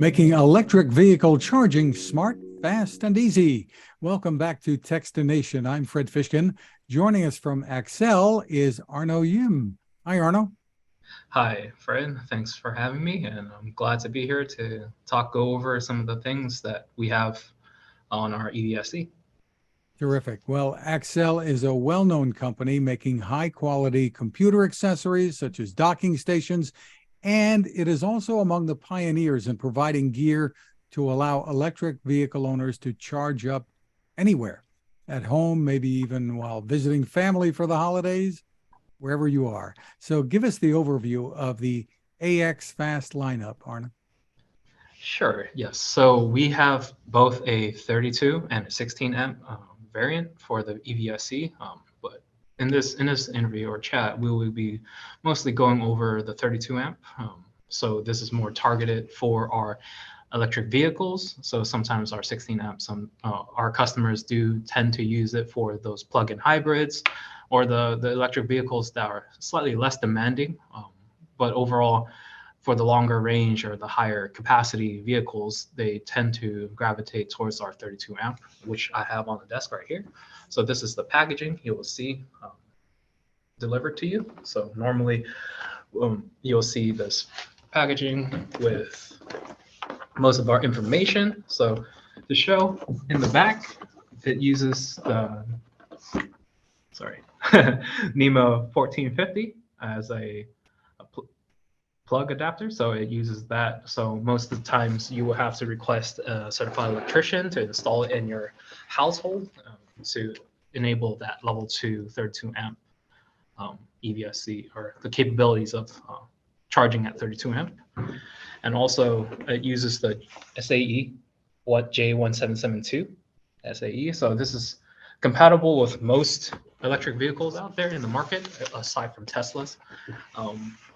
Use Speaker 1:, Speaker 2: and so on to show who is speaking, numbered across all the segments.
Speaker 1: making electric vehicle charging smart, fast, and easy. Welcome back to Techstination. I'm Fred Fishkin. Joining us from Accell is Arno Yim. Hi, Arno.
Speaker 2: Hi, Fred. Thanks for having me, and I'm glad to be here to go over some of the things that we have on our EVSE.
Speaker 1: Terrific. Well, Accell is a well-known company making high-quality computer accessories such as docking stations, and it is also among the pioneers in providing gear to allow electric vehicle owners to charge up anywhere, at home, maybe even while visiting family for the holidays, wherever you are. So give us the overview of the AxFAST lineup, Arno.
Speaker 2: Sure, yes. So we have both a 32 and a 16 amp variant for the EVSE, but in this interview or chat, we will be mostly going over the 32 amp. So this is more targeted for our electric vehicles. So sometimes our 16 amp, our customers do tend to use it for those plug-in hybrids or the electric vehicles that are slightly less demanding. But overall, for the longer range or the higher capacity vehicles, they tend to gravitate towards our 32 amp, which I have on the desk right here. So this is the packaging you will see delivered to you. So normally you'll see this packaging with most of our information. So to show in the back, it uses the, NEMA 1450 as a plug adapter, so it uses that. So most of the times you will have to request a certified electrician to install it in your household to enable that level 2 32 amp EVSE, or the capabilities of charging at 32 amp. And also it uses the SAE J1772 SAE. So this is compatible with most electric vehicles out there in the market, aside from Teslas.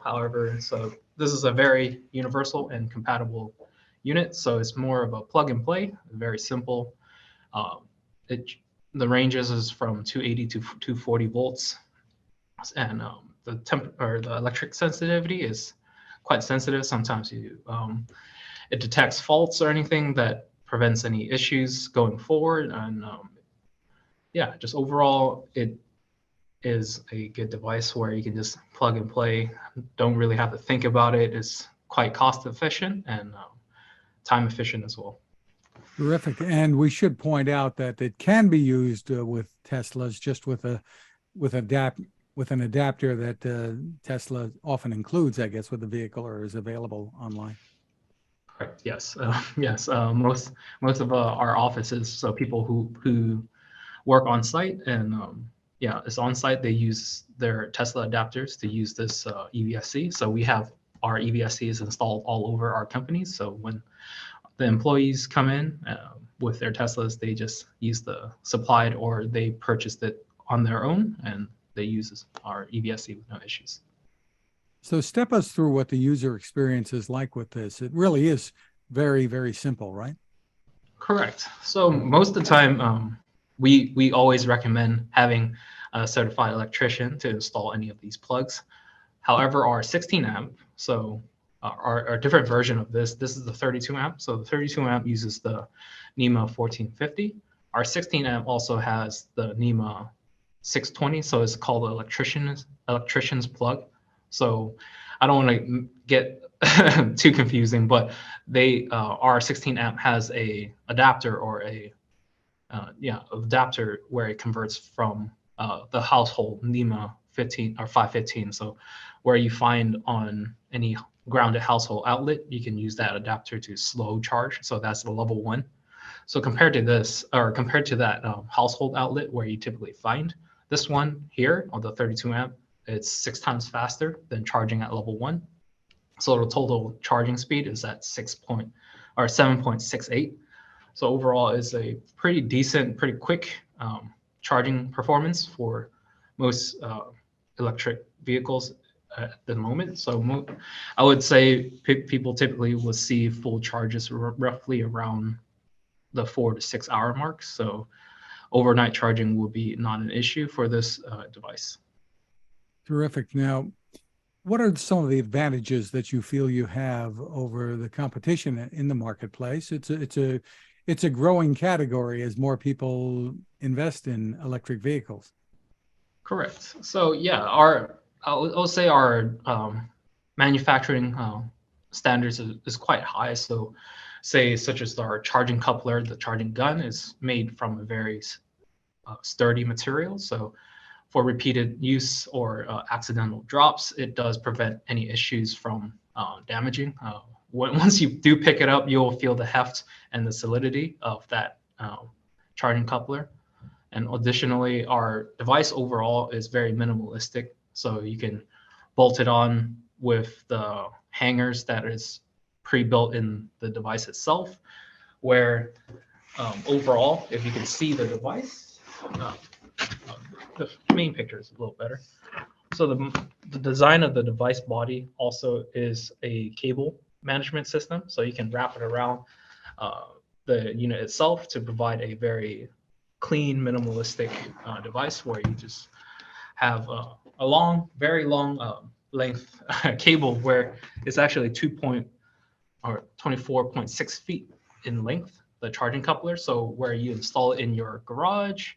Speaker 2: However, so this is a very universal and compatible unit. So it's more of a plug and play, very simple. The ranges is from 280 to 240 volts, and the electric sensitivity is quite sensitive. Sometimes it detects faults or anything that prevents any issues going forward. And yeah, just overall, it is a good device where you can just plug and play. Don't really have to think about it. It's quite cost efficient and time efficient as well.
Speaker 1: Terrific. And we should point out that it can be used with Teslas, just with an adapter that Tesla often includes, I guess, with the vehicle or is available online.
Speaker 2: Correct. Yes. Yes. Most of our offices, so people who work on site and yeah, it's on site, they use their Tesla adapters to use this EVSE. So we have our EVSEs installed all over our companies. So when the employees come in with their Teslas, they just use the supplied, or they purchased it on their own, and they use our EVSE with no issues.
Speaker 1: So step us through what the user experience is like with this. It really is very, very simple, right?
Speaker 2: Correct. So most of the time, we always recommend having a certified electrician to install any of these plugs. However, our 16 amp, so our different version of this is the 32 amp. So the 32 amp uses the NEMA 1450. Our 16 amp also has the NEMA 620, so it's called the electrician's plug. So I don't want to get too confusing, but our 16 amp has a adapter, or a adapter where it converts from the household NEMA 15 or 515. So where you find on any grounded household outlet, you can use that adapter to slow charge. So that's the level 1. So compared to that household outlet where you typically find this one here on the 32 amp, it's 6 times faster than charging at level 1. So the total charging speed is at 7.68. So overall, it's a pretty decent, pretty quick charging performance for most electric vehicles at the moment. So I would say people typically will see full charges roughly around the 4 to 6 hour mark. So overnight charging will be not an issue for this device.
Speaker 1: Terrific. Now, What are some of the advantages that you feel you have over the competition in the marketplace? It's a growing category as more people invest in electric vehicles.
Speaker 2: Correct. So yeah, I'll say our manufacturing standards is quite high. So say such as our charging coupler, the charging gun is made from a very sturdy material. So for repeated use or accidental drops, it does prevent any issues from damaging. Once you do pick it up, you'll feel the heft and the solidity of that charging coupler. And additionally, our device overall is very minimalistic. So you can bolt it on with the hangers that is pre-built in the device itself, where overall, if you can see the device, the main picture is a little better. So the design of the device body also is a cable management system. So you can wrap it around the unit itself to provide a very clean, minimalistic device where you just have a long, very long length cable where it's actually 24.6 feet in length, the charging coupler. So where you install it in your garage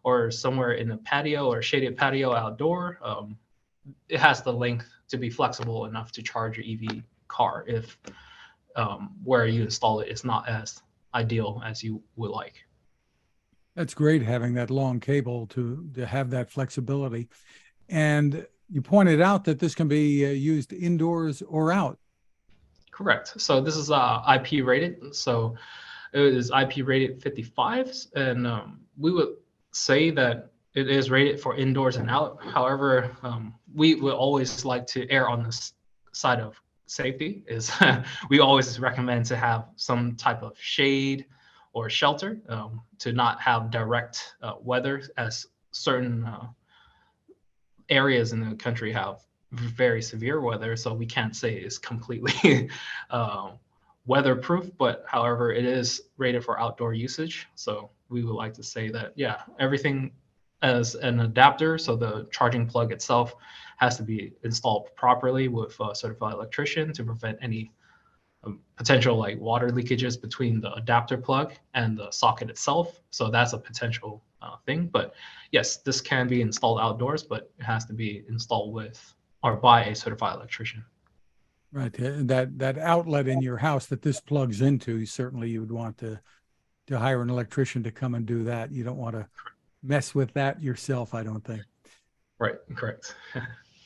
Speaker 2: or somewhere in a patio or shaded patio outdoor, it has the length to be flexible enough to charge your EV car if where you install it is not as ideal as you would like.
Speaker 1: That's great having that long cable to have that flexibility. And you pointed out that this can be used indoors or out.
Speaker 2: Correct. So this is IP rated. So it is IP rated 55, and we would say that it is rated for indoors and out. However, we would always like to err on the side of safety. Is we always recommend to have some type of shade or shelter to not have direct weather, as certain areas in the country have very severe weather, so we can't say it's completely weatherproof, but however, it is rated for outdoor usage. So we would like to say that, yeah, everything as an adapter, so the charging plug itself has to be installed properly with a certified electrician to prevent any potential like water leakages between the adapter plug and the socket itself. So that's a potential thing. But yes, this can be installed outdoors, but it has to be installed with or by a certified electrician.
Speaker 1: Right. That outlet in your house that this plugs into, certainly you would want to hire an electrician to come and do that. You don't want to mess with that yourself, I don't think.
Speaker 2: Right. Correct.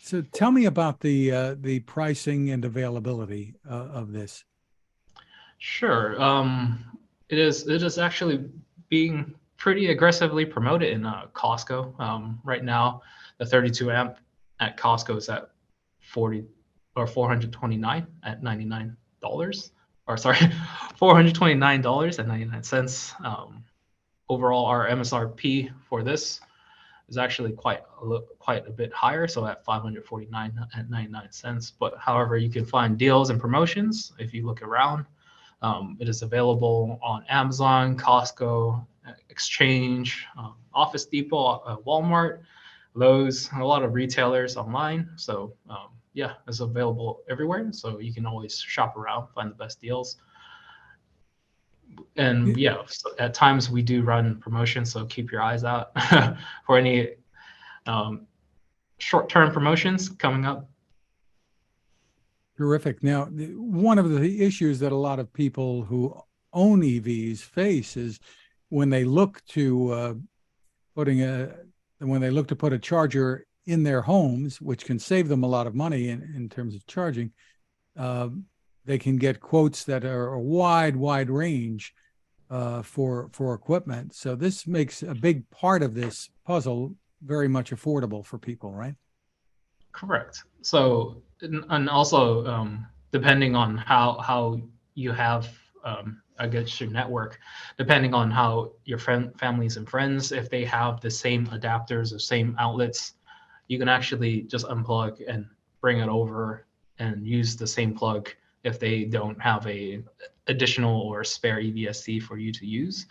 Speaker 1: So tell me about the pricing and availability of this.
Speaker 2: Sure. It is actually being pretty aggressively promoted in Costco. Right now, the 32 amp at Costco is at 40 or 429 at $99. Or sorry, $429.99. Overall, our MSRP for this is actually quite a bit higher, so at 549 at 99 cents. But however, you can find deals and promotions if you look around. It is available on Amazon, Costco, Exchange, Office Depot, Walmart, Lowe's, a lot of retailers online. So yeah, it's available everywhere. So you can always shop around, find the best deals. And yeah, so at times we do run promotions, so keep your eyes out for any short-term promotions coming up.
Speaker 1: Terrific. Now, one of the issues that a lot of people who own EVs face is when they look to put a charger in their homes, which can save them a lot of money in terms of charging. They can get quotes that are a wide range for equipment. So this makes a big part of this puzzle very much affordable for people, right?
Speaker 2: Correct. So, and also depending on how you have, I guess, your network, depending on how your families and friends, if they have the same adapters or same outlets, you can actually just unplug and bring it over and use the same plug if they don't have a additional or spare EVSC for you to use.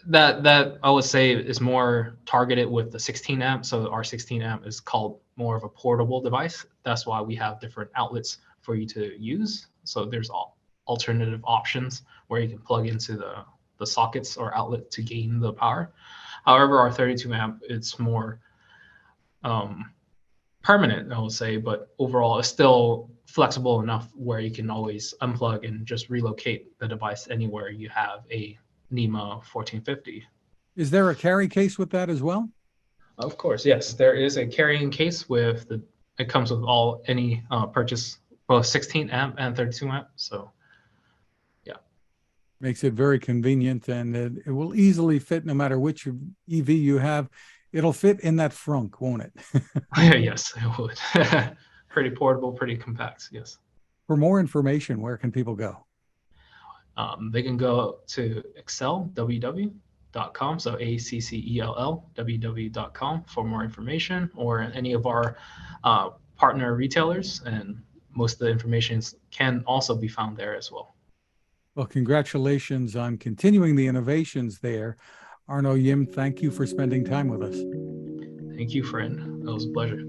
Speaker 2: That I would say is more targeted with the 16 amp. So our 16 amp is called more of a portable device. That's why we have different outlets for you to use. So there's alternative options where you can plug into the sockets or outlet to gain the power. However, our 32 amp, it's more permanent, I would say, but overall it's still flexible enough where you can always unplug and just relocate the device anywhere you have a NEMA 1450.
Speaker 1: Is there a carry case with that as well?
Speaker 2: Of course, yes, there is a carrying case with it comes with any purchase, both 16 amp and 32 amp. So yeah.
Speaker 1: Makes it very convenient, and it will easily fit no matter which EV you have. It'll fit in that frunk, won't it?
Speaker 2: Yes, it would. Pretty portable, pretty compact. Yes.
Speaker 1: For more information, where can people go?
Speaker 2: They can go to Accell, www.com, so ACCELL, www.com for more information, or any of our partner retailers, and most of the information can also be found there as well.
Speaker 1: Well, congratulations on continuing the innovations there. Arno Yim, thank you for spending time with us.
Speaker 2: Thank you, friend. It was a pleasure.